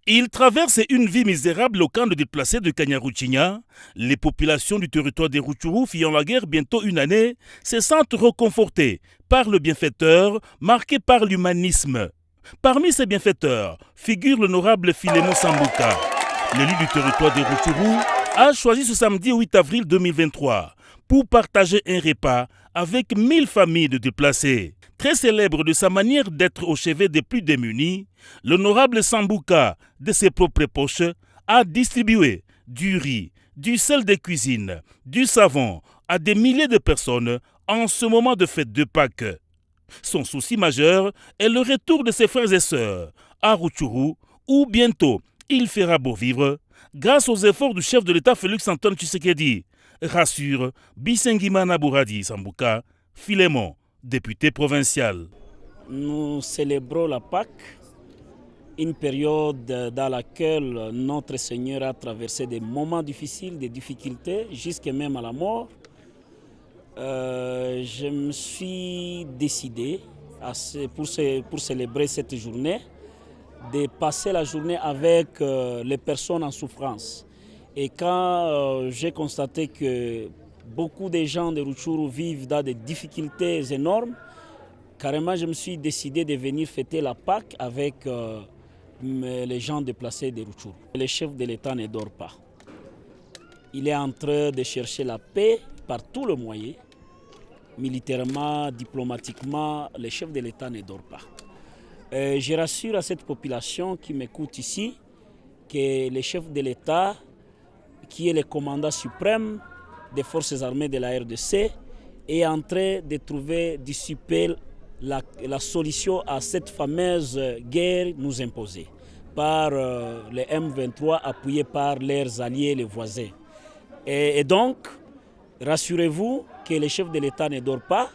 Il traverse une vie misérable au camp de déplacés de Kanyaruchinya. Les populations du territoire des Rutshuru, fuyant la guerre bientôt une année, se sentent reconfortées par le bienfaiteur marqué par l'humanisme. Parmi ces bienfaiteurs figure l'honorable Filemon Sambuka. L'élu du territoire des Rutshuru a choisi ce samedi 8 avril 2023 pour partager un repas avec 1000 familles de déplacés. Très célèbre de sa manière d'être au chevet des plus démunis, l'honorable Sambuka, de ses propres poches, a distribué du riz, du sel de cuisine, du savon à des milliers de personnes en ce moment de fête de Pâques. Son souci majeur est le retour de ses frères et sœurs à Rutshuru, où bientôt il fera beau vivre, grâce aux efforts du chef de l'État Félix-Antoine Tshisekedi, rassure Bisengimana Bouradi Sambuka, Filemon, député provincial. Nous célébrons la Pâques, une période dans laquelle notre Seigneur a traversé des moments difficiles, des difficultés, jusqu'à même à la mort. Je me suis décidé pour célébrer cette journée de passer la journée avec les personnes en souffrance. Et quand j'ai constaté que beaucoup de gens de Rutshuru vivent dans des difficultés énormes, carrément je me suis décidé de venir fêter la Pâques avec les gens déplacés de Rutshuru. Le chef de l'État ne dort pas. Il est en train de chercher la paix par tous les moyens. Militairement, diplomatiquement, le chef de l'État ne dort pas. Je rassure à cette population qui m'écoute ici que le chef de l'État, qui est le commandant suprême des forces armées de la RDC, est en train de trouver d'ici peu la solution à cette fameuse guerre nous imposée par les M23 appuyés par leurs alliés, les voisins. Et donc, rassurez-vous que le chef de l'État ne dort pas.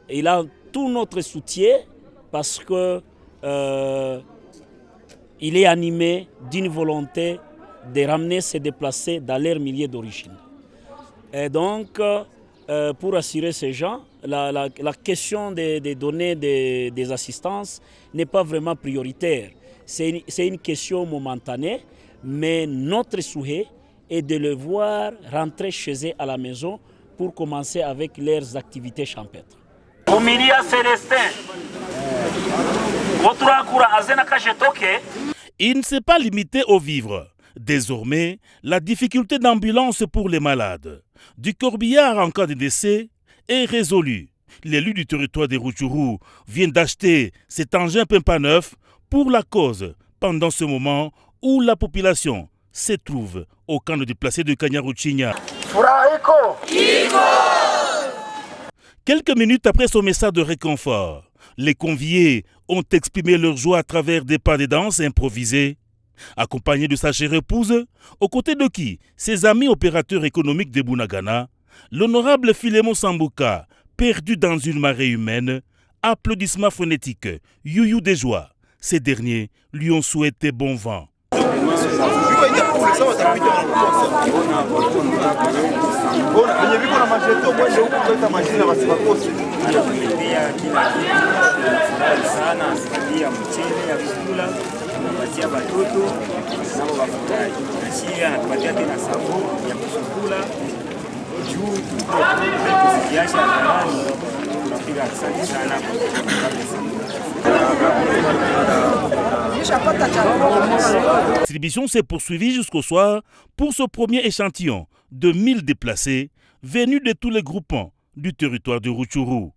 Il a tout notre soutien parce que il est animé d'une volonté de ramener ces déplacés dans leur milieu d'origine. Et donc, pour assurer ces gens, la question de donner des assistances n'est pas vraiment prioritaire. C'est une question momentanée, mais notre souhait est de les voir rentrer chez eux à la maison pour commencer avec leurs activités champêtres. Il ne s'est pas limité aux vivres. Désormais, la difficulté d'ambulance pour les malades du corbillard en cas de décès est résolue. L'élu du territoire des Rutshuru vient d'acheter cet engin Pimpa neuf pour la cause pendant ce moment où la population se trouve au camp de déplacés de Kanyaruchinya. Quelques minutes après son message de réconfort, les conviés ont exprimé leur joie à travers des pas de danse improvisés. Accompagné de sa chère épouse, aux côtés de qui ses amis opérateurs économiques de Bunagana, l'honorable Filemon Sambuka, perdu dans une marée humaine, applaudissements phonétiques, youyou de joie. Ces derniers lui ont souhaité bon vent. La distribution s'est poursuivie jusqu'au soir pour ce premier échantillon de 1000 déplacés venus de tous les groupements du territoire de Rutshuru.